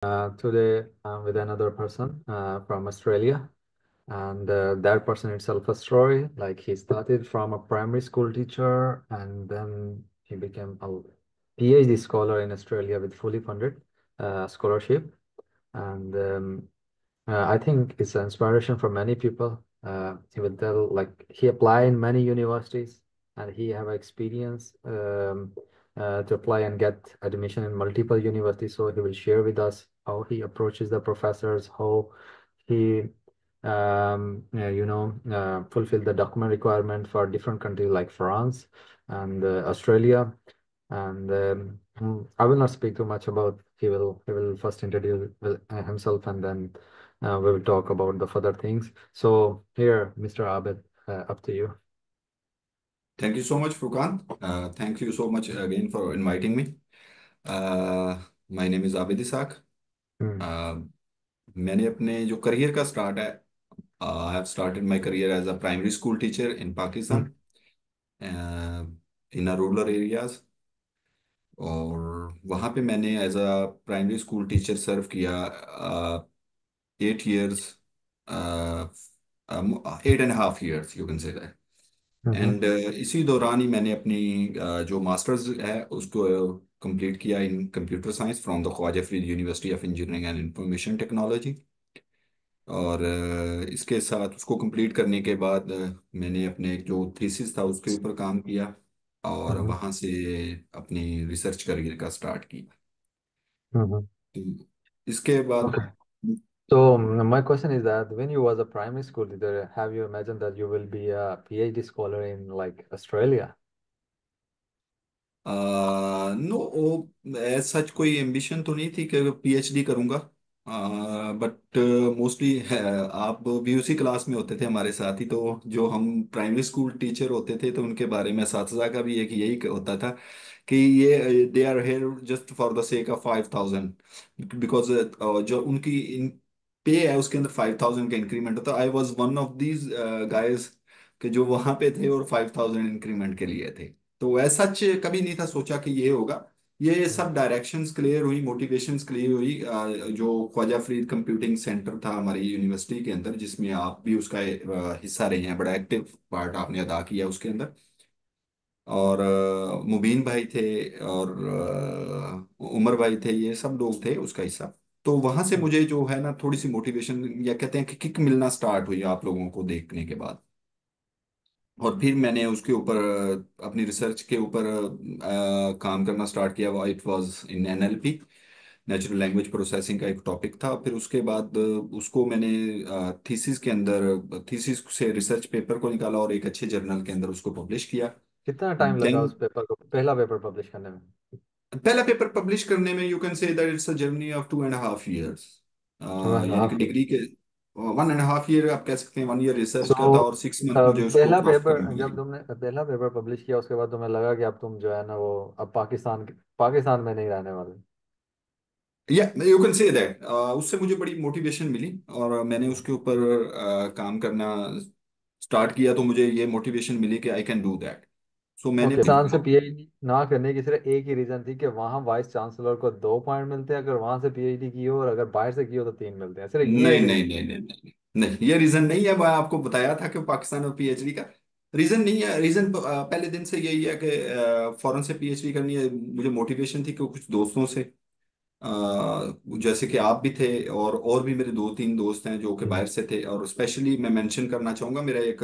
Today I'm with another person from Australia, and that person itself a story. Like he started from a primary school teacher, and then he became a PhD scholar in Australia with fully funded scholarship. And I think it's an inspiration for many people. He will tell like he applied in many universities and he have experience to apply and get admission in multiple universities. So he will share with us how he approaches the professors, how he fulfill the document requirement for different countries like France and Australia. And I will not speak too much about. He will first introduce himself, and then we will talk about the further things. So here, Mr. Abid, up to you. Thank you so much, Furkan. Thank you so much again for inviting me. Uh, my name is Abid Isaac. Hmm. Uh, मैंने अपने जो career का start है I have started my career as a primary school teacher in Hmm. Pakistan in a rural areas और वहाँ पे मैंने as a primary school teacher serve किया 8 years 8.5 years you can say Hmm. एंड इसी दौरान ही मैंने अपनी जो मास्टर्स है उसको कंप्लीट किया in computer science from the Khwaja Farid University of Engineering and Information Technology और इसके साथ उसको कंप्लीट करने के बाद मैंने अपने जो थीसिस था उसके ऊपर काम किया और Hmm. वहाँ से अपनी रिसर्च करियर का स्टार्ट किया Hmm. तो इसके बाद Okay. So my question is that when you was a primary school teacher, have you imagined that you will be a PhD scholar in like Australia? No such कोई ambition तो नहीं थी कि PhD करूंगा but mostly आप भी उसी class में होते थे हमारे साथ ही तो जो हम प्राइमरी स्कूल टीचर होते थे तो उनके बारे में असातिज़ा का भी एक यही होता था कि ये they are here just for the sake of 5,000 because जो उनकी इन पे है उसके अंदर 5,000 का इंक्रीमेंट होता I was one of these guys कि जो वहां पे थे और 5,000 इंक्रीमेंट के लिए थे तो ऐसा सच कभी नहीं था सोचा कि ये होगा ये Hmm. सब डायरेक्शंस क्लियर हुई मोटिवेशंस क्लियर हुई जो ख्वाजा फरीद कंप्यूटिंग सेंटर था हमारी यूनिवर्सिटी के अंदर जिसमें आप भी उसका हिस्सा रहे हैं बड़ा एक्टिव पार्ट आपने अदा किया उसके अंदर और मुबीन भाई थे और उमर भाई थे ये सब लोग थे उसका हिस्सा तो वहां से मुझे जो है ना थोड़ी सी मोटिवेशन या कहते हैं कि किक मिलना स्टार्ट हुई आप लोगों को देखने के बाद और फिर मैंने उसके ऊपर अपनी रिसर्च के ऊपर काम करना स्टार्ट किया वो it was in NLP natural language processing का एक टॉपिक था फिर उसके बाद उसको मैंने थीसिस के अंदर थीसिस से रिसर्च पेपर को निकाला और एक अच्छे जर्नल के अंदर उसको पब्लिश किया कितना टाइम लगा देन उस पेपर को पहला पेपर पब्लिश करने में? पहला पेपर पब्लिश करने में you can say that it's a journey of 2.5 years two and यानी कि हाफ डिग्री के 1.5 year आप कह सकते हैं 1 year रिसर्च सो का था और 6 मंथ मुझे उसको पहला ड्राफ्ट पेपर करने में जब लगे तुमने पहला पेपर पब्लिश किया उसके बाद तुम्हें लगा कि अब तुम जो है ना वो अब पाकिस्तान में नहीं रहने वाले? या यू कैन से दैट उससे मुझे बड़ी मोटिवेशन मिली और मैंने उसके ऊपर काम करना स्टार्ट किया तो मुझे ये मोटिवेशन मिली कि I can do that so मैंने ओके, पाकिस्तान से पीएचडी ना करने की सिर्फ एक ही रीजन थी कि वहाँ वाइस चांसलर को 2 पॉइंट मिलते हैं अगर वहां से पीएचडी की हो, और अगर बाहर से की हो तो 3 मिलते हैं, सिर्फ ये नहीं एक नहीं रीजन। नहीं नहीं नहीं नहीं ये रीजन नहीं है मैं आपको बताया था कि पाकिस्तान और पीएचडी का रीजन नहीं है रीजन पहले दिन से यही है कि फॉरेन से पीएचडी करनी है मुझे मोटिवेशन थी कि कुछ दोस्तों से जैसे कि आप भी थे और भी मेरे 2-3 दोस्त हैं जो कि हम्म। बाहर से थे और स्पेशली मैं मेंशन करना चाहूँगा मेरा एक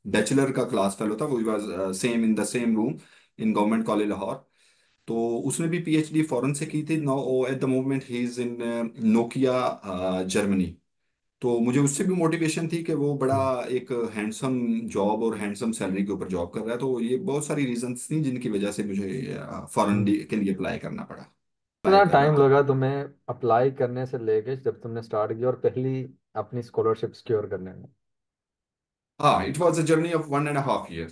बैचलर का क्लास फेलो था वो was same in the same room in government college Lahore तो उसने भी पीएचडी फॉरेन से की थी no at the moment he is in Nokia Germany तो मुझे उससे भी मोटिवेशन थी कि वो बड़ा हम्म। एक हैंडसम जॉब और हैंडसम सैलरी के ऊपर जॉब कर रहा है तो ये बहुत सारी रीजंस थी जिनकी वजह से मुझे फॉरेन हम्म। के लिए अप्लाई करना पड़ा अप्लाई कितना करना टाइम पड़ा लगा तुम्हें अप्लाई करने से लेके जब तुमने स्टार्ट किया और पहली अपनी स्कॉलरशिप सिक्योर करने में? हाँ it was a journey of 1.5 year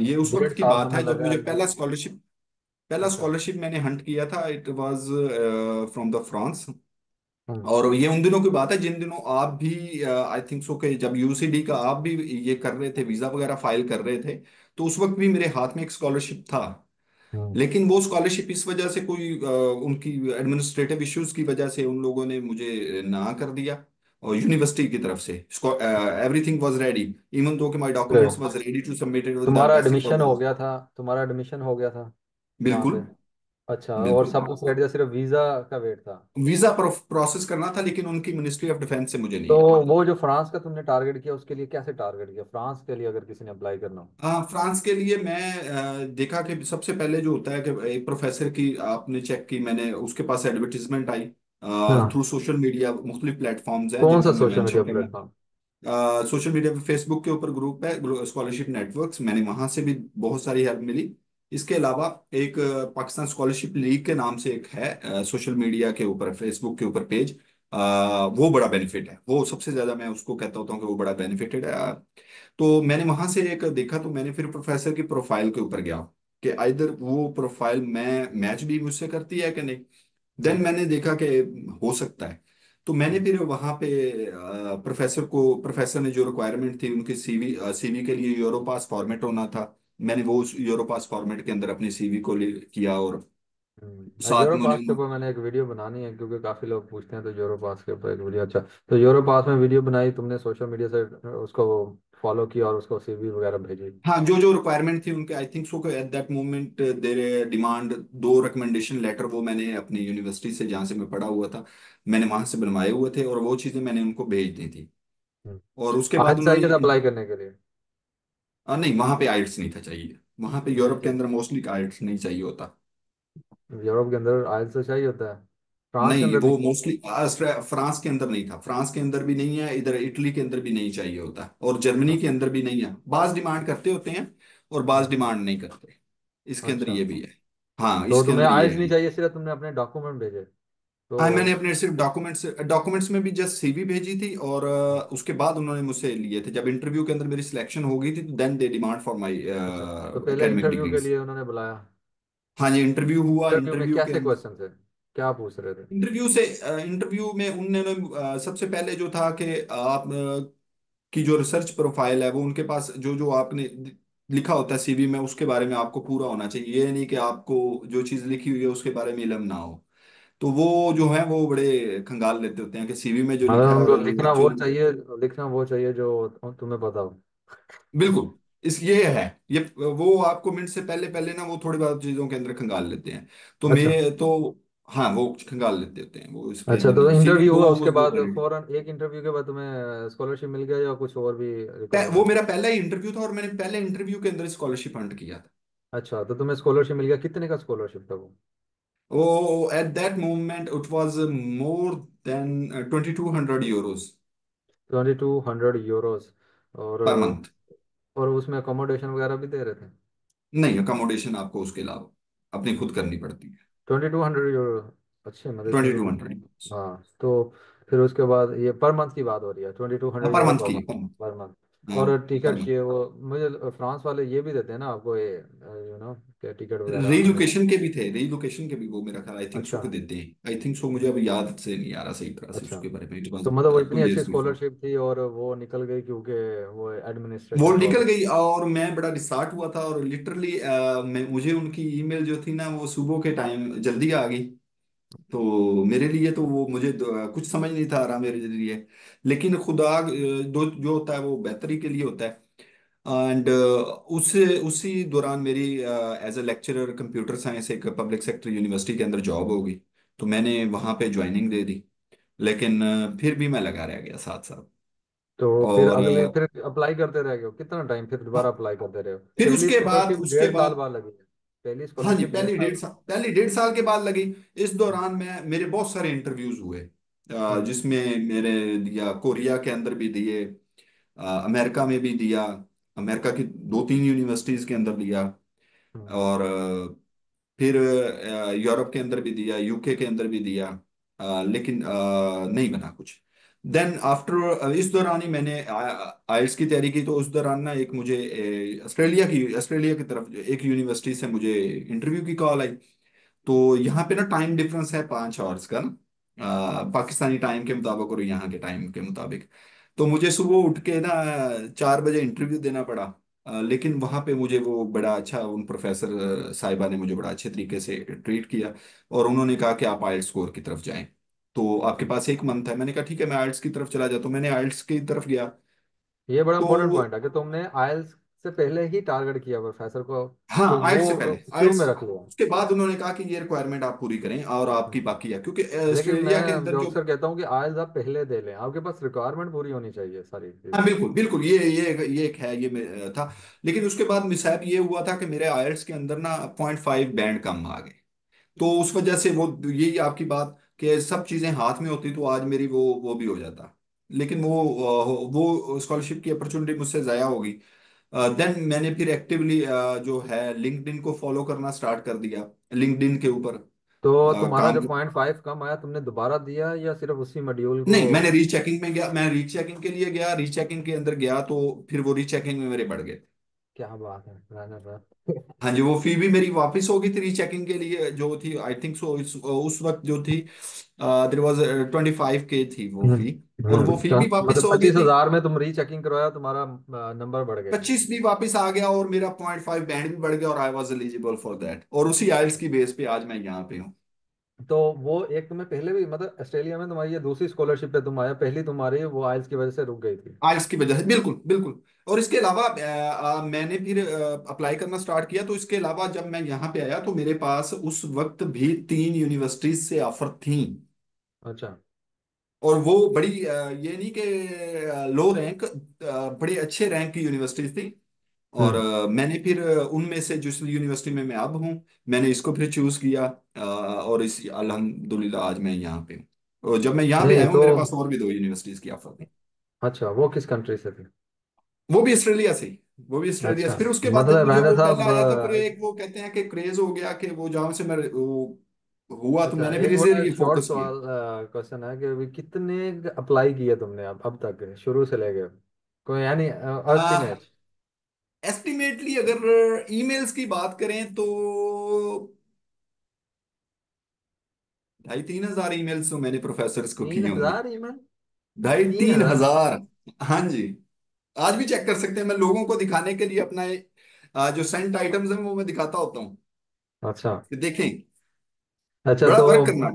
ये उस डेढ़ वक्त की साल बात तुम्हें है जब लगा मुझे ये? पहला अच्छा। स्कॉलरशिप मैंने हंट किया था it was from the France hmm. और ये उन दिनों की बात है जिन दिनों आप भी आई थिंक सो कि जब यूसीडी का आप भी ये कर रहे थे वीजा वगैरह फाइल कर रहे थे तो उस वक्त भी मेरे हाथ में एक स्कॉलरशिप था हम्म। लेकिन वो स्कॉलरशिप इस वजह से कोई उनकी एडमिनिस्ट्रेटिव इश्यूज की वजह से उन लोगों ने मुझे ना कर दिया। और यूनिवर्सिटी की तरफ से everything was ready, even though कि my documents okay. Was ready to submitted with the तुम्हारा एम्बेसी फॉर एडमिशन हो द। गया था, तुम्हारा एडमिशन हो गया था वहाँ बिल्कुल। पे? अच्छा, और बिल्कुल। सब कुछ रेडी था, सिर्फ वीज़ा का वेट था? वीजा प्रोसेस करना था, लेकिन उनकी मिनिस्ट्री ऑफ डिफेंस से मुझे तो नहीं आना था। वो जो फ्रांस का तुमने टारगेट किया, उसके लिए कैसे टारगेट किया फ्रांस के लिए, अगर किसी ने अप्लाई करना हो? फ्रांस के लिए मैं देखा कि सबसे पहले जो होता है कि एक प्रोफेसर की आपने चेक की, मैंने उसके पास एडवर्टीजमेंट आई हाँ। थ्रू सोशल मीडिया, मुख्तलिफ प्लेटफॉर्म्स हैं कौन सा जिनको मैं सोशल मीडिया मेंशन करना। प्लेटफॉर्म? सोशल मीडिया पे फेसबुक के ऊपर ग्रुप है स्कॉलरशिप नेटवर्क्स, मैंने वहां से भी बहुत सारी हेल्प मिली। इसके अलावा एक पाकिस्तान स्कॉलरशिप लीग के नाम से एक है सोशल मीडिया के ऊपर, फेसबुक के ऊपर पेज। वो बड़ा बेनिफिट है, वो सबसे ज्यादा मैं उसको कहता होता हूँ कि वो बड़ा बेनिफिटेड है। तो मैंने वहां से एक देखा, तो मैंने फिर प्रोफेसर की प्रोफाइल के ऊपर गया कि आइदर वो प्रोफाइल मैं मैच भी मुझसे करती है कि नहीं। देन हम्म। मैंने देखा कि हो सकता है। तो मैंने हम्म। फिर वहां पे प्रोफेसर ने जो रिक्वायरमेंट थी उनकी सीवी के लिए यूरोपास फॉर्मेट होना था। मैंने वो उस यूरोपास फॉर्मेट के अंदर अपनी सीवी को किया, और साथ यूरो में पास के उन्होंने। ऊपर मैंने एक वीडियो बनानी है, क्योंकि काफ़ी लोग पूछते हैं, तो यूरो पास के ऊपर एक वीडियो। अच्छा, तो यूरो पास में वीडियो बनाई तुमने, सोशल मीडिया से उसको फॉलो किया और उसको सीवी वगैरह भेजी? हाँ, जो जो रिक्वायरमेंट थी उनके, I think so at that moment there demand दो रिकमेंडेशन लेटर, वो मैंने अपनी यूनिवर्सिटी से जहाँ से मैं पढ़ा हुआ था, मैंने वहां से बनवाए हुए थे, और वो चीज़ें मैंने उनको भेज दी थी। और उसके बाद आज चाहिए उन्होंने था अप्लाई करने के लिए? नहीं, वहां पे आइल्स नहीं था चाहिए, वहां पे नहीं यूरोप के चाहिए? अंदर मोस्टली आइल्स नहीं चाहिए होता। यूरोप के अंदर आयल्स तो चाहिए होता है, फ्रांस के नहीं, अंदर नहीं वो चाहिए? मोस्टली फ्रांस के अंदर नहीं था, फ्रांस के अंदर भी नहीं है, इधर इटली के अंदर भी नहीं चाहिए होता, और जर्मनी के अच्छा। अंदर भी नहीं है। बाज डिमांड करते होते हैं और बाज हम्म। डिमांड नहीं करते। इसके अंदर अच्छा, ये भी है। हाँ, तो इसके तुम्हें अंदर ये आयल्स नहीं है। चाहिए, सिर्फ तुमने अपने डॉक्यूमेंट भेजे तो? हाँ, मैंने अपने सिर्फ डॉक्यूमेंट्स डॉक्यूमेंट्स में भी जस्ट सीवी भेजी थी, और उसके बाद उन्होंने मुझसे लिए थे, जब इंटरव्यू के अंदर मेरी सिलेक्शन हो गई थी, तो then they demand for my अच्छा, तो पहले एकेडमिक इंटरव्यू के डिग्रीज। लिए उन्होंने बुलाया? हाँ जी, इंटरव्यू हुआ, इंटरव्यू में इंटरव्यू के कैसे अंदर। क्वेश्चन थे, क्या पूछ रहे थे? इंटरव्यू में उन्होंने सबसे पहले जो था कि आप की जो रिसर्च प्रोफाइल है वो उनके पास, जो जो आपने लिखा होता है सीवी में, उसके बारे में आपको पूरा होना चाहिए। ये नहीं कि आपको जो चीज़ लिखी हुई है उसके बारे में इल्म ना हो। तो वो जो है वो बड़े खंगाल लेते होते हैं कि सीवी में जो लिखा मतलब है उनको और लिखना वो एक्चुअल। चाहिए, लिखना वो चाहिए जो तुम्हें पता हो। बिल्कुल। इस ये है, ये वो आपको मिनट से पहले पहले ना वो थोड़ी बहुत चीज़ों के अंदर खंगाल लेते हैं। तो अच्छा। मैं तो, हाँ, वो खंगाल लेते होते हैं, वो इसके अच्छा, अंदर तो नहीं, सीवी इंटरव्यू वो हुआ उसके वो बाद वैलिड। फौरन एक इंटरव्यू के बाद तुम्हें स्कॉलरशिप मिल गया, या कुछ और भी वो रिक्वायरमेंट? मेरा पहला ही इंटरव्यू था, और मैंने पहले इंटरव्यू के अंदर स्कॉलरशिप हंट किया था। अच्छा, तो तुम्हें स्कॉलरशिप मिल गया, कितने का स्कॉलरशिप था वो? वो at that moment it was more than 2200 euros 2200 Euros? और पर मंथ। और उसमें अकोमोडेशन वगैरह भी दे रहे थे? नहीं, अकोमोडेशन आपको उसके अलावा अपनी खुद करनी पड़ती है। 2200 यूरो? अच्छे, मतलब इतने ट्वेंटी तो टू ठीक है। हंड्रेड हाँ, तो फिर उसके बाद ये पर मंथ की बात हो रही है, ट्वेंटी टू हाँ, हंड्रेड पर यूरो मंथ पर की, month? Per month. Per month. हाँ, और पर टिकट मंथ। ये वो मुझे फ्रांस वाले ये भी देते हैं ना आपको, ये क्या टिकट वगैरह आने जाने? रीलोकेशन के भी थे, रीलोकेशन के भी वो मेरा ख्याल आई थिंक सो अच्छा। के देते हैं, आई थिंक सो, मुझे अब याद से नहीं आ रहा सही तरह से अच्छा, उसके बारे में, तो मतलब वो टू इतनी अच्छी इयर्स बिफोर। स्कॉलरशिप थी और वो निकल गई क्योंकि वो वो एडमिनिस्ट्रेशन निकल प्रॉब्लम? गई, और मैं बड़ा डिसार्ट हुआ था, और लिटरली मैं मुझे उनकी ईमेल जो थी ना वो सुबह के टाइम जल्दी आ गई। तो मेरे लिए तो वो मुझे कुछ समझ नहीं था आ रहा मेरे लिए। लेकिन खुदा दो जो होता है वो बेहतरी के लिए होता है। एंड उस उसी दौरान मेरी as a lecturer computer science एक पब्लिक सेक्टर यूनिवर्सिटी के अंदर जॉब हो गई। तो मैंने वहाँ पे ज्वाइनिंग दे दी। लेकिन फिर भी मैं लगा रह गया साथ साथ। तो फिर और अगले, फिर अप्लाई करते रह गए हो कितना टाइम, फिर हाँ, दोबारा अप्लाई करते रहे हो? फिर पहली उसके बाद स्कॉलरशिप उसके 1.5 साल बाद बाद लगी है? पहली हाँ जी, स्कॉलरशिप 1.5 साल? पहली 1.5 साल के बाद लगी। इस दौरान मैं मेरे बहुत सारे इंटरव्यूज हुए, हम्म। जिसमें मेरे दिया कोरिया के अंदर भी दिए, अमेरिका में भी दिया, अमेरिका की 2-3 यूनिवर्सिटीज के अंदर दिया, हम्म। और फिर यूरोप के अंदर भी दिया, यूके के अंदर भी दिया। लेकिन नहीं बना कुछ। देन आफ्टर इस दौरान ही मैंने आइल्स की तैयारी की, तो उस दौरान ना एक मुझे ऑस्ट्रेलिया की तरफ एक यूनिवर्सिटी से मुझे इंटरव्यू की कॉल आई। तो यहाँ पे ना टाइम डिफरेंस है 5 आवर्स का ना, पाकिस्तानी टाइम के मुताबिक और यहाँ के टाइम के मुताबिक। तो मुझे सुबह उठ के ना 4 बजे इंटरव्यू देना पड़ा। लेकिन वहाँ पे मुझे वो बड़ा अच्छा, उन प्रोफेसर साहिबा ने मुझे बड़ा अच्छे तरीके से ट्रीट किया, और उन्होंने कहा कि आप आइल्स स्कोर की तरफ जाएं, तो आपके पास एक मंथ है। मैंने कहा ठीक है, मैं आइल्स की तरफ चला जाता हूँ। मैंने आइल्स की तरफ गया। ये बड़ा तो इंपॉर्टेंट पॉइंट है कि तुमने आइल्स से पहले ही टारगेट किया प्रोफेसर को, हाँ, तो आइल्स से वो पहले, क्यों आइल्स में रख लिया? उसके बाद उन्होंने कहा कि ये रिक्वायरमेंट आप पूरी करें और आपकी बाकी है, क्योंकि लेकिन मैं ऑस्ट्रेलिया के अंदर जो जो। अक्सर कहता हूँ कि आइल्स आप पहले दे लें, आपके पास रिक्वायरमेंट पूरी होनी चाहिए सारी हाँ, चीजें। बिल्कुल बिल्कुल, ये एक है, था। लेकिन उसके बाद मिसहैप ये हुआ था कि मेरे आयल्स के अंदर ना 0.5 बैंड कम आ गए। तो उस वजह से वो, यही आपकी बात कि सब चीजें हाथ में होती तो आज मेरी वो भी हो जाता। लेकिन वो स्कॉलरशिप की अपॉर्चुनिटी मुझसे ज़ाया होगी। देन मैंने फिर एक्टिवली जो है लिंक्डइन को फॉलो करना स्टार्ट कर दिया, लिंक्डइन के ऊपर तो तुम्हारा काम। जो 0.5 कम आया, तुमने दोबारा दिया या सिर्फ उसी मॉड्यूल को? नहीं, मैंने रीचेकिंग में गया, मैं रीचेकिंग के लिए गया, रीचेकिंग के अंदर गया तो फिर वो रीचेकिंग में मेरे बढ़ गए। क्या बात है, रहने दो। हाँ जी, वो फी भी मेरी वापस हो गई थी रीचेकिंग के लिए जो थी, आई थिंक सो उस वक्त जो थी देर वॉज 25K थी वो फी। और वो फी तो भी वापस मतलब हो गई पच्चीस थी। हजार में तुम रीचेकिंग करवाया, तुम्हारा नंबर बढ़ गया। 25 भी वापस आ गया और मेरा 0.5 बैंड भी बढ़ गया, और I was eligible for that, और उसी आइल्स की बेस पे आज मैं यहाँ पे हूँ। तो वो एक तुम्हें पहले भी, मतलब ऑस्ट्रेलिया में तुम्हारी ये दूसरी स्कॉलरशिप पे तुम आया, पहली तुम्हारी वो आइल्स की वजह से रुक गई थी। आइल्स की वजह से, बिल्कुल बिल्कुल। और इसके अलावा मैंने फिर अप्लाई करना स्टार्ट किया, तो इसके अलावा जब मैं यहाँ पे आया तो मेरे पास उस वक्त भी 3 यूनिवर्सिटीज से ऑफर थी। अच्छा। और वो बड़ी ये नहीं कि लो रैंक, बड़े अच्छे रैंक की यूनिवर्सिटीज थी। और हम्म। मैंने फिर उनमें से जिस यूनिवर्सिटी में मैं अब हूँ, मैंने इसको फिर चूज किया। और इस अल्हम्दुलिल्लाह आज मैं यहाँ पे हूँ। और जब मैं यहाँ पे नहीं आया हूँ तो, मेरे पास और भी 2 यूनिवर्सिटीज की ऑफर थी। अच्छा वो किस कंट्री से थी? वो भी ऑस्ट्रेलिया से ही। वो भी ऑस्ट्रेलिया अच्छा, से। फिर उसके बाद जब मतलब मुझे राणा वो पहला साहब आया था, फिर एक वो कहते हैं कि क्रेज हो गया कि वो जहाँ से मैं वो हुआ, तो अच्छा, मैंने फिर एक इसी बड़ा लिए शॉर्ट फोकस किया। सवाल क्वेश्चन है कि अभी कितने अप्लाई किए तुमने अब तक, शुरू से लेके कोई यानी एस्टिमेट? एस्टिमेटली अगर ईमेल्स की बात करें तो 2,500-3,000 ईमेल्स तो मैंने प्रोफेसर्स को तीन किए होंगे। हजार ईमेल? ढाई तीन तीन हजार हजार हाँ जी। आज भी चेक कर सकते हैं, मैं लोगों को दिखाने के लिए अपना जो सेंट आइटम्स हैं वो मैं दिखाता होता हूँ अच्छा। कि देखें। अच्छा बड़ा तो वर्क करना।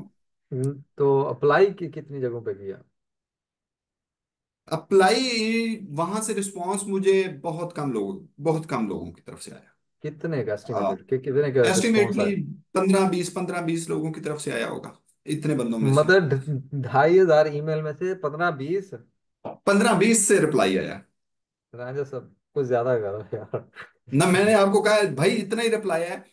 अप्लाई की कितनी जगहों पे किया? अप्लाई वहां से रिस्पांस मुझे बहुत कम लोगों की तरफ से कितने का आया। एस्टिमेटेड, कितने का रिस्पॉन्स एस्टिमेटली आया? 15-20 लोगों की तरफ से आया होगा, इतने बंदों में से। मतलब 2,500 ईमेल में से 15-20? 15-20 से रिप्लाई आया। राजा सब कुछ ज्यादा करो यार। ना, मैंने आपको कहा है भाई, इतना ही रिप्लाई है।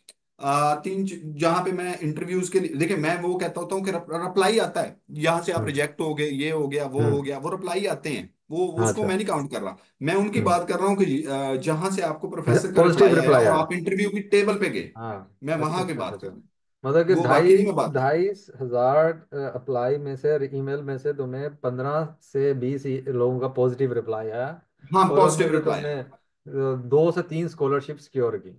जहां पे मैं इंटरव्यूज के लिए, देखिए मैं वो कहता होता हूँ कि रिप्लाई आता है, यहाँ से आप हम्म। रिजेक्ट हो गए, ये हो गया, वो हो हम्म। गया, वो रिप्लाई आते हैं। वो उसको अच्छा। मैं नहीं काउंट कर रहा। मैं उनकी हम्म। बात कर रहा हूँ कि जहां से आपको प्रोफेसर का पॉजिटिव रिप्लाई आया रिप्लाई और आया। आप इंटरव्यू की टेबल पे गए, हाँ। मैं अच्छा वहां की अच्छा अच्छा बात कर अच्छा। रहा हूँ। मतलब कि वो बाकी ढाई नहीं मैं बात। 2,500 अप्लाई में से, ईमेल में से तुम्हें 15 से 20 लोगों का पॉजिटिव रिप्लाई आया, हाँ, और उनमें पॉजिटिव से रिप्लाई। तुमने 2 से 3 स्कॉलरशिप सिक्योर की।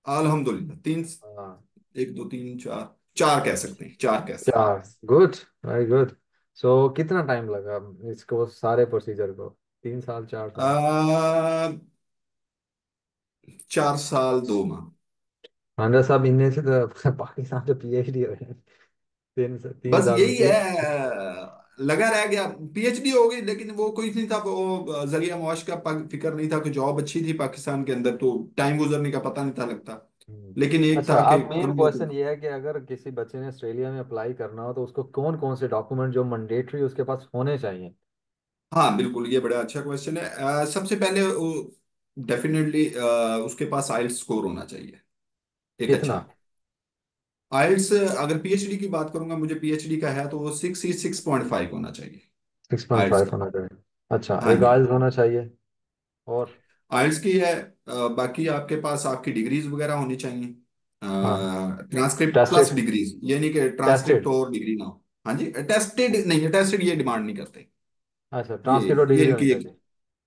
अल्हम्दुलिल्लाह, तीन। हाँ। एक, दो, तीन, चार। चार कह सकते हैं, चार कह सकते 4, गुड, वेरी गुड। सो कितना टाइम लगा इसको, सारे प्रोसीजर को? 3 साल, 4 साल? हैं। 4 साल 2 माह। मांडा साहब, इनमें से तो पाकिस्तान से PhD हो गए 3 बस साल में यही तीन। है, लगा रह गया। पीएचडी हो गई, लेकिन वो कोई नहीं था, वो जरिया मुआश का फिक्र नहीं था कि जॉब अच्छी थी पाकिस्तान के अंदर, तो टाइम गुजरने का पता नहीं था लगता। लेकिन एक अच्छा, था कि अब मेन करूंगा तो। क्वेश्चन ये है कि अगर किसी बच्चे ने ऑस्ट्रेलिया में अप्लाई करना हो तो उसको कौन कौन से डॉक्यूमेंट जो मैंडेटरी उसके पास होने चाहिए? हाँ बिल्कुल, ये बड़ा अच्छा क्वेश्चन है। सबसे पहले डेफिनेटली उसके पास आइल्स स्कोर होना चाहिए, एक कितना? अच्छा। आइल्स अगर पीएचडी की बात करूंगा, मुझे पीएचडी का है तो वो 6 ही 6.5 होना चाहिए। सिक्स पॉइंट आइल्स फाइव का। होना चाहिए। अच्छा, हाँ एक जी। आइल्स होना चाहिए। और? आइल्स की है। बाकी आपके पास आपकी डिग्रीज वगैरह होनी चाहिए। हाँ। Transcript plus tested. डिग्रीज, ये नहीं कि ट्रांसक्रिप्ट टेस्टेड। और डिग्री ना हो। हाँ जी, टेस्टेड नहीं है, टेस्टेड ये डिमांड नहीं करते। अच्छा, ये ट्रांसलेट और ये डिग्री होनी इनकी एक। चाहिए।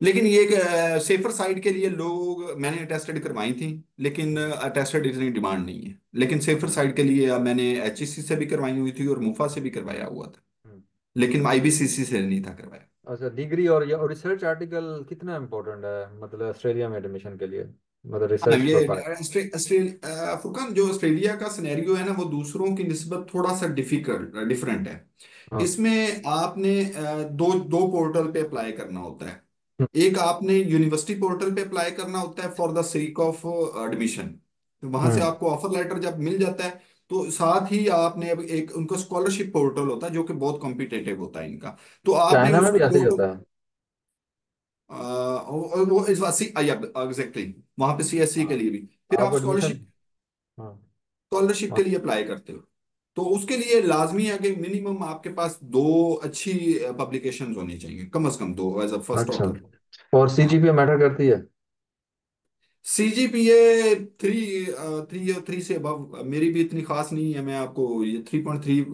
लेकिन ये एक सेफर साइड के लिए लोग, मैंने टेस्टेड करवाई थी, लेकिन टेस्टेड इतनी डिमांड नहीं है। लेकिन सेफर साइड के लिए मैंने एचईसी से भी करवाई हुई थी और मुफा से भी करवाया हुआ था। हम्म। लेकिन आईबीसीसी से नहीं था करवाया। अच्छा, डिग्री और ये और रिसर्च आर्टिकल कितना इम्पोर्टेंट है मतलब ऑस्ट्रेलिया में एडमिशन के लिए, मतलब हाँ रिसर्च ये प्रोफाइल? फुरकान, जो ऑस्ट्रेलिया का सिनेरियो है ना वो दूसरों की निस्बत थोड़ा सा डिफिकल्ट डिफरेंट है। हाँ। इसमें आपने दो दो पोर्टल पे अप्लाई करना होता है। हम्म। एक आपने यूनिवर्सिटी पोर्टल पे अप्लाई करना होता है for the sake of admission. तो वहां से हम्म। आपको ऑफर लेटर जब मिल जाता है, तो साथ ही आपने अब एक उनका स्कॉलरशिप पोर्टल होता है जो कि बहुत कॉम्पिटेटिव होता है इनका। तो आपने चाइना में उस भी ऐसे ही पोर्टल, होता है। वो इस बात सी एग्जैक्टली वहां पे सीएससी के हाँ, लिए भी फिर आप आप एडमिशन। स्कॉलरशिप हाँ। स्कॉलरशिप हाँ। के लिए अप्लाई करते हो। तो उसके लिए लाजमी है कि मिनिमम आपके पास दो अच्छी पब्लिकेशंस होनी चाहिए, कम से कम दो एज अ फर्स्ट अच्छा, ऑथर। और सीजीपीए मैटर करती है? सीजीपीए थ्री, थ्री से अबव मेरी भी इतनी खास नहीं है। मैं आपको ये 3.3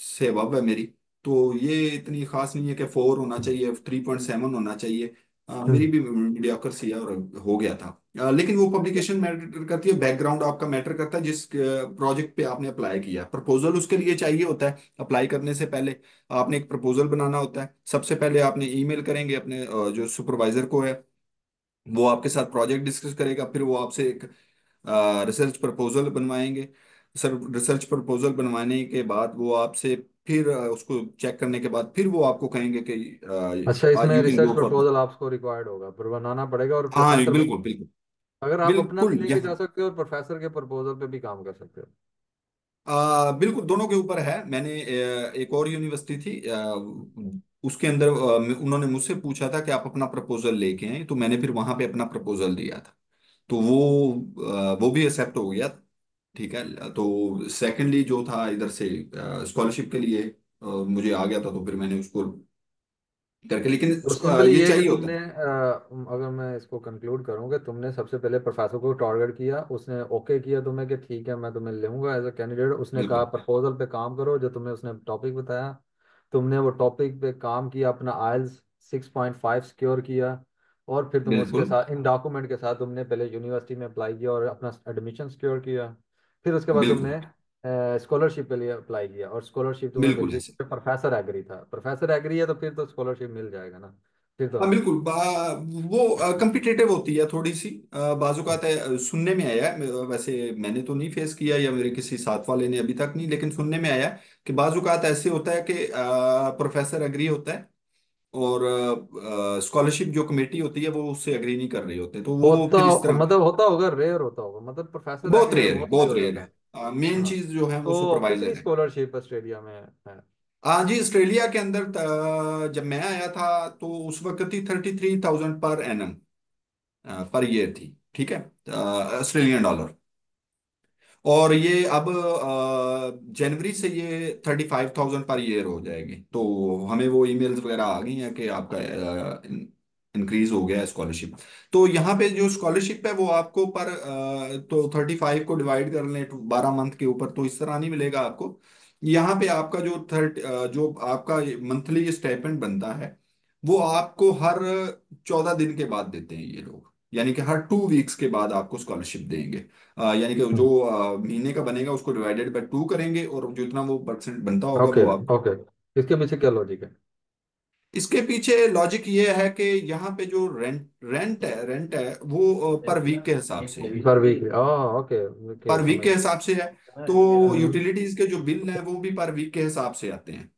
से अबव है मेरी। तो ये इतनी खास नहीं है कि 4 होना चाहिए, 3.7 होना चाहिए। मेरी हम्म। भी मीडियोकर सी है और हो गया था। लेकिन वो पब्लिकेशन मैटर करती है, बैकग्राउंड आपका मैटर करता है, जिस प्रोजेक्ट पे आपने अप्लाई किया। प्रपोजल उसके लिए चाहिए होता है। अप्लाई करने से पहले आपने एक प्रपोजल बनाना होता है। सबसे पहले आपने ईमेल करेंगे अपने जो सुपरवाइजर को है, वो आपके साथ प्रोजेक्ट डिस्कस करेगा। फिर वो आपसे एक रिसर्च प्रपोजल बनवाएंगे। सर रिसर्च प्रपोजल बनवाने के बाद वो आपसे फिर उसको चेक करने के बाद फिर वो आपको कहेंगे कि अच्छा, इसमें you can research go for. Proposal आपको रिक्वायर्ड होगा, पर बनाना पड़ेगा, और हाँ जी, प्रोफेसर बिल्कुल बिल्कुल। अगर आप अपना भी बिल्कुल लेके जा यहाँ सकते हो और प्रोफेसर के प्रपोजल पे भी काम कर सकते हो। बिल्कुल दोनों के ऊपर है। मैंने एक और यूनिवर्सिटी थी, उसके अंदर उन्होंने मुझसे पूछा था कि आप अपना प्रपोजल लेके आए, तो मैंने फिर वहां पे अपना प्रपोजल दिया था। तो वो भी एक्सेप्ट हो गया। ठीक है। तो सेकेंडली जो था इधर से स्कॉलरशिप के लिए मुझे आ गया था, तो फिर मैंने उसको करके, लेकिन तो सिंपली ये ये है कि चाहिए होता तुमने है। अगर मैं इसको कंक्लूड करूँ कि तुमने सबसे पहले प्रोफेसर को टारगेट किया, उसने ओके किया तुम्हें कि ठीक है मैं तुम्हें लूंगा एज अ कैंडिडेट, उसने कहा बिल्कुल प्रपोजल पे काम करो जो तुम्हें उसने टॉपिक बताया, तुमने वो टॉपिक पे काम किया, अपना आइल्स 6.5 सिक्योर किया, और फिर तुम उसके बिल्कुल साथ इन डॉक्यूमेंट के साथ तुमने पहले यूनिवर्सिटी में अप्लाई किया और अपना एडमिशन सिक्योर किया। फिर उसके बाद बिल्कुल तुमने स्कॉलरशिप के लिए अप्लाई किया और स्कॉलरशिप तुम्हें मिल बिल्कुल गई। ऐसे। प्रोफेसर एग्री था, प्रोफेसर एग्री है तो फिर तो स्कॉलरशिप मिल जाएगा ना, फिर तो। हाँ बिल्कुल। वो कंपिटेटिव होती है थोड़ी सी। बाजुकात है, सुनने में आया है, वैसे मैंने तो नहीं फेस किया या मेरे किसी साथ वाले ने अभी तक नहीं, लेकिन सुनने में आया है कि बाजुकात ऐसे होता है कि प्रोफेसर एग्री होता है और स्कॉलरशिप जो कमेटी होती है वो उससे एग्री नहीं कर रही होते, तो वो होता फिर इस तरह। मतलब होता होगा, रेयर होता होगा, मतलब प्रोफेसर बहुत एग्री तो रेयर है, बहुत ही बहुत हो रेयर जाता है। है। मेन हाँ। चीज जो है वो तो कितनी सुपरवाइजर है। स्कॉलरशिप ऑस्ट्रेलिया में है? हाँ जी, ऑस्ट्रेलिया के अंदर जब मैं आया था तो उस वक्त थी 33,000 पर एनम, पर ईयर थी। ठीक है, ऑस्ट्रेलियन डॉलर। और ये अब जनवरी से ये 35,000 पर ईयर हो जाएगी। तो हमें वो ईमेल्स वगैरह आ गई हैं कि आपका इंक्रीज हो गया है स्कॉलरशिप। तो यहाँ पे जो स्कॉलरशिप है वो आपको पर तो 35 को डिवाइड कर लें तो 12 मंथ के ऊपर, तो इस तरह नहीं मिलेगा आपको। यहाँ पे आपका जो आपका मंथली स्टाइपेंड बनता है वो आपको हर 14 दिन के बाद देते हैं ये लोग। यानी कि हर 2 वीक्स के बाद आपको स्कॉलरशिप देंगे। यानी कि जो हम्म। महीने का बनेगा उसको डिवाइडेड बाय 2 करेंगे, और जो इतना वो परसेंट बनता होगा ओके। वो आप। ओके, इसके पीछे क्या लॉजिक है? इसके पीछे लॉजिक ये है कि यहाँ पे जो रेंट है वो पर वीक के हिसाब से है। Per week? Okay, okay, per week समझ के गया। हिसाब से है। तो हम्म। यूटिलिटीज के जो बिल हैं वो भी पर वीक के हिसाब से आते हैं।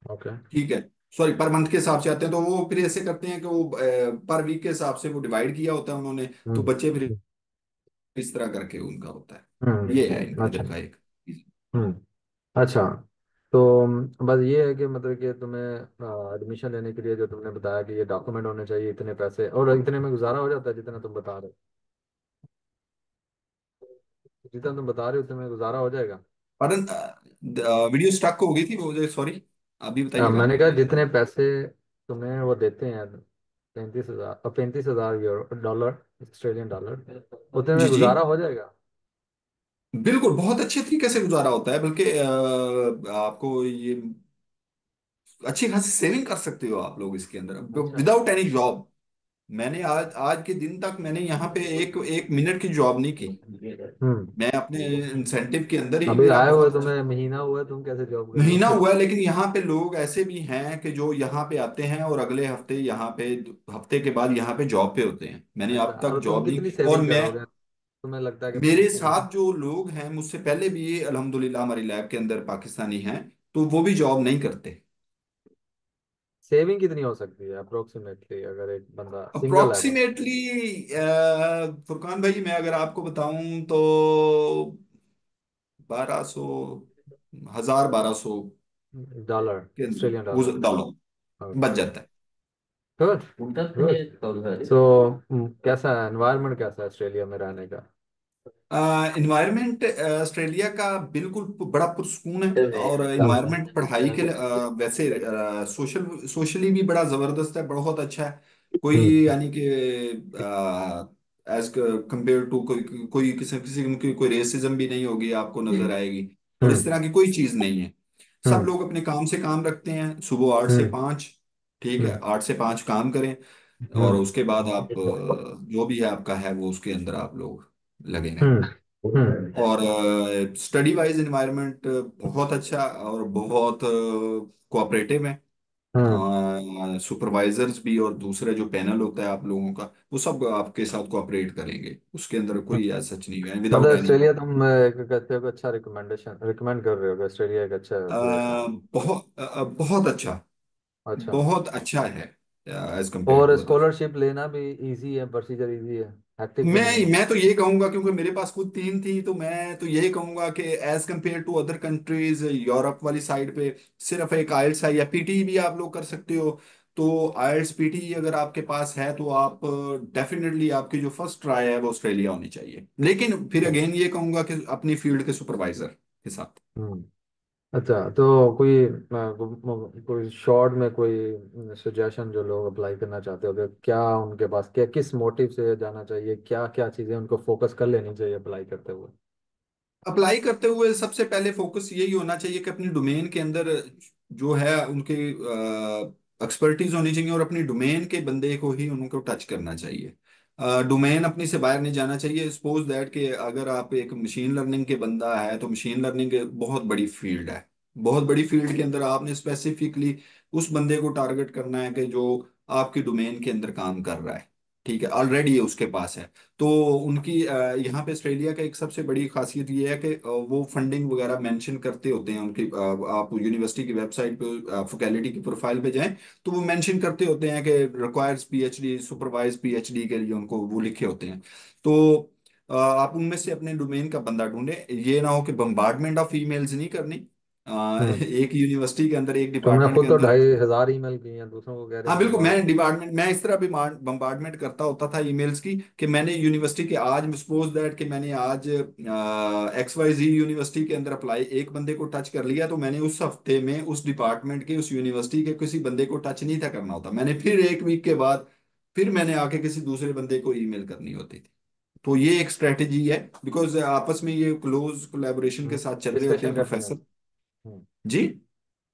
ओके। ठीक है। सॉरी, पर मंथ के हिसाब से आते हैं। तो वो फिर ऐसे करते हैं कि वो पर वीक के हिसाब से वो डिवाइड किया होता है उन्होंने। तो बच्चे फिर हम्म। इस तरह करके उनका होता है। ये है अच्छा। इधर का एक। हम्म। अच्छा, तो बस ये है कि मतलब कि तुम्हें एडमिशन लेने के लिए जो तुमने बताया कि ये डॉक्यूमेंट होने चाहिए, इतने पैसे, और इतने में गुजारा हो जाता है जितना तुम बता रहे हो, जितना तुम बता रहे हो उतने में गुजारा हो जाएगा? पardon, वीडियो स्टक हो गई थी मुझे, सॉरी। अभी बताइएगा। मैंने कहा जितने पैसे तुम्हें वो देते हैं, 35,000 और 35,000 यूरो डॉलर, ऑस्ट्रेलियन डॉलर, उतने में जी जी, गुजारा हो जाएगा? बिल्कुल बहुत अच्छे तरीके से गुजारा होता है। बल्कि आपको ये अच्छी खासी सेविंग कर सकते हो आप लोग इसके अंदर अच्छा। Without any job. मैंने आज आज के दिन तक मैंने यहाँ पे एक एक मिनट की जॉब नहीं की। हम्म। मैं अपने इंसेंटिव के अंदर ही अभी मेरा आए हुए बहुत तुम्हें महीना हुआ है, तुम कैसे जॉब कर रहे महीना हो? हुआ है, लेकिन यहाँ पे लोग ऐसे भी हैं कि जो यहाँ पे आते हैं और अगले हफ्ते यहाँ पे, हफ्ते के बाद यहाँ पे जॉब पे होते हैं। मैंने अच्छा, अब तक और तुम जॉब नहीं। कितनी और सेविंग मैं, करोगे? तुम्हें लगता है कि तुम मेरे सेविंग? साथ जो लोग हैं मुझसे पहले भी अल्हम्दुलिल्लाह हमारी लैब के अंदर पाकिस्तानी हैं, तो वो भी जॉब नहीं करते। सेविंग कितनी हो सकती है अप्रोक्सीमेटली, अगर एक बंदा सिंगल है बंदा? अप्रोक्सीमेटली फुरकान भाई, मैं अगर आपको बताऊं तो 1200, 1200 डॉलर, के ऑस्ट्रेलियन अंदर वो डॉलर? डॉलर बच ओके। जाता है। Good good. सो कैसा है एनवायरनमेंट, कैसा है ऑस्ट्रेलिया में रहने का? इन्वायरमेंट ऑस्ट्रेलिया का बिल्कुल बड़ा पुरसकून है। और इन्वायरमेंट पढ़ाई के लिए वैसे सोशली भी बड़ा जबरदस्त है, बहुत अच्छा है। कोई हम्म। यानी कि एज कंपेयर टू कोई कोई किसी किसी की कोई रेसिज्म भी नहीं होगी, आपको नजर आएगी। और इस हम्म। तरह की कोई चीज नहीं है। सब हम्म। लोग अपने काम से काम रखते हैं, सुबह 8 से 5। ठीक है, हम्म। 8 से 5 काम करें, और हम्म। उसके बाद आप जो भी है आपका है वो उसके अंदर आप लोग लगे रहें। हम्म। हम्म। और स्टडी वाइज इन्वायरमेंट बहुत अच्छा और बहुत कोऑपरेटिव है। हम्म। सुपरवाइजर्स भी और दूसरे जो पैनल होता है आप लोगों का, वो सब आपके साथ कोऑपरेट करेंगे, उसके अंदर कोई ऐसा सच नहीं है मतलब विदाउट एनी। ऑस्ट्रेलिया तुम कहते हो कि अच्छा रिकमेंडेशन रिकमेंड कर रहे हो कि ऑस्ट्रेलिया एक अच्छा प्लेस है? बहुत अच्छा, अच्छा। बहुत अच्छा है एज कम्पेयर और टू अदर। स्कॉलरशिप लेना भी इजी है, प्रोसीजर इजी है, हैक्टिक तो नहीं है? मैं तो ये कहूंगा, क्योंकि मेरे पास खुद 3 थी, तो मैं तो यही कहूंगा कि as compare to other countries Europe वाली साइड पे, सिर्फ एक आइल्स है, या पीटी भी आप लोग कर सकते हो। तो आइल्स पीटी अगर आपके पास है तो आप डेफिनेटली आपकी जो फर्स्ट ट्राई है वो ऑस्ट्रेलिया होनी चाहिए। लेकिन फिर अगेन ये कहूंगा कि अपनी फील्ड के सुपरवाइजर के साथ। हम्म। अच्छा, तो कोई कोई शॉर्ट में कोई सजेशन जो लोग अप्लाई करना चाहते हो कि क्या उनके पास, क्या किस मोटिव से जाना चाहिए, क्या क्या चीजें उनको फोकस कर लेनी चाहिए अप्लाई करते हुए? अप्लाई करते हुए सबसे पहले फोकस यही होना चाहिए कि अपनी डोमेन के अंदर जो है उनके एक्सपर्टीज होनी चाहिए, और अपनी डोमेन के बंदे को ही उनको टच करना चाहिए। डोमेन अपनी से बाहर नहीं जाना चाहिए। सपोज दैट कि अगर आप एक मशीन लर्निंग के बंदा है, तो मशीन लर्निंग बहुत बड़ी फील्ड है। बहुत बड़ी फील्ड के अंदर आपने स्पेसिफिकली उस बंदे को टारगेट करना है कि जो आपकी डोमेन के अंदर काम कर रहा है। ठीक है, ऑलरेडी ये उसके पास है। तो उनकी यहाँ पे ऑस्ट्रेलिया का एक सबसे बड़ी खासियत ये है कि वो फंडिंग वगैरह मेंशन करते होते हैं उनकी। आप यूनिवर्सिटी की वेबसाइट पे फैकल्टी की प्रोफाइल पे जाएं, तो वो मेंशन करते होते हैं कि रिक्वायर्स पीएचडी, सुपरवाइज पीएचडी के लिए उनको वो लिखे होते हैं। तो आप उनमें से अपने डोमेन का बंदा ढूंढें। ये ना हो कि बम्बार्डमेंट ऑफ ईमेल्स नहीं करनी। हम्म। एक यूनिवर्सिटी के अंदर, एक तुमने डिपार्टमेंट के खुद तो अंदर। 2,500 ईमेल किए हैं, दूसरों को कह रहे हाँ हो बिल्कुल, बम्बार्ड। मैं डिपार्टमेंट, मैं इस तरह भी बम्बार्डमेंट करता होता था ईमेल्स की, कि मैंने यूनिवर्सिटी के आज सपोज दैट कि मैंने आज XYZ यूनिवर्सिटी के अंदर अप्लाई एक बंदे को टच कर लिया, तो मैंने उस हफ्ते में उस डिपार्टमेंट के उस यूनिवर्सिटी के किसी बंदे को टच नहीं था करना होता। मैंने फिर एक वीक के बाद फिर मैंने आके किसी दूसरे बंदे को ईमेल करनी होती थी। तो ये एक स्ट्रेटेजी है, बिकॉज आपस में ये क्लोज कोलेबोरेशन के साथ चल रहे होते डिस्कशन हैं करते हैं। प्रोफेसर। हम्म। जी,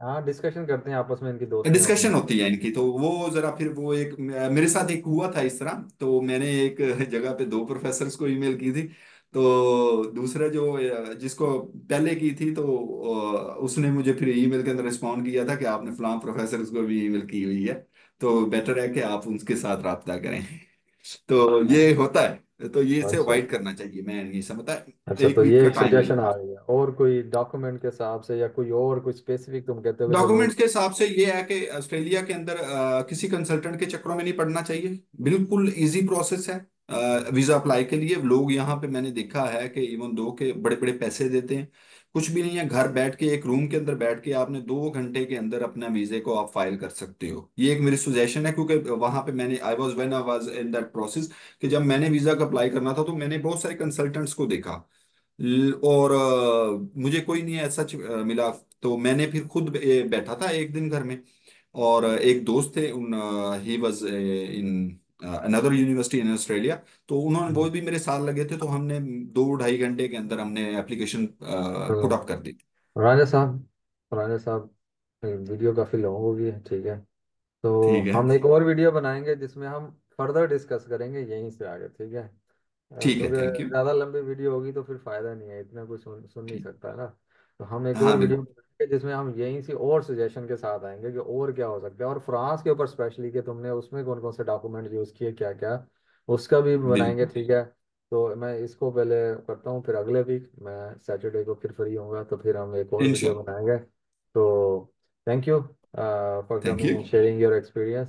हाँ, डिस्कशन करते हैं आपस में, इनकी दोस्तियां होती डिस्कशन हैं। होती है इनकी, तो वो जरा फिर वो एक मेरे साथ एक हुआ था इस तरह। तो मैंने एक जगह पे 2 प्रोफेसर्स को ईमेल की थी। तो दूसरा जो जिसको पहले की थी, तो उसने मुझे फिर ईमेल के अंदर रिस्पॉन्ड किया था कि आपने फलां प्रोफेसर को भी ईमेल की हुई है, तो बेटर है कि आप उनके साथ रब्ता करें। तो ये होता है, तो ये इसे अच्छा। अवॉइड करना चाहिए, मैं नहीं समझता। अच्छा, एक तो वीक ये का एक टाइम। सजेशन आ गई है। और कोई डॉक्यूमेंट के हिसाब से या कोई और कोई स्पेसिफिक तुम कहते हो जो डॉक्यूमेंट्स लोग? के हिसाब से ये है कि ऑस्ट्रेलिया के अंदर किसी कंसल्टेंट के चक्करों में नहीं पड़ना चाहिए। बिल्कुल इजी प्रोसेस है वीजा अप्लाई के लिए। लोग यहाँ पे मैंने देखा है कि इवन दो के बड़े बड़े पैसे देते हैं, कुछ भी नहीं है। घर बैठ के एक रूम के अंदर बैठ के आपने 2 घंटे के अंदर अपना वीजे को आप फाइल कर सकते हो। ये एक मेरी सुजेशन है, क्योंकि वहां पे मैंने I was in that process, कि जब मैंने वीजा का अप्लाई करना था तो मैंने बहुत सारे कंसल्टेंट्स को देखा। और मुझे कोई नहीं ऐसा मिला। तो मैंने फिर खुद बैठा था एक दिन घर में, और एक दोस्त थे उन, he was in another university in Australia. तो उन्होंने, वो हम्म। भी मेरे साथ लगे थे, तो हमने 2 ढाई घंटे के अंदर हमने एप्लीकेशन तो पुट अप कर दी। राजा साहब, वीडियो काफी लॉन्ग होगी, ठीक है। तो ठीक है। हम एक और वीडियो बनाएंगे जिसमें हम फर्दर डिस्कस करेंगे यहीं से आगे, ठीक है। ठीक है, क्योंकि थैंक यू। ज़्यादा लंबी वीडियो होगी तो फिर फायदा नहीं है, इतना कुछ सुन नहीं ठीक। सकता है ना। तो हम एक हाँ और वीडियो बिल्कुल। बनाएंगे जिसमें हम यहीं से और सजेशन के साथ आएंगे कि और क्या हो सकता है, और फ्रांस के ऊपर स्पेशली कि तुमने उसमें कौन कौन से डॉक्यूमेंट यूज़ किए, क्या क्या, उसका भी बनाएंगे, बिल्कुल। ठीक है। तो मैं इसको पहले करता हूँ, फिर अगले वीक मैं सैटरडे को फिर फ्री होऊंगा, तो फिर हम एक और वीडियो इंशाल्लाह। बनाएंगे। तो thank you for thank coming you. And sharing your experience.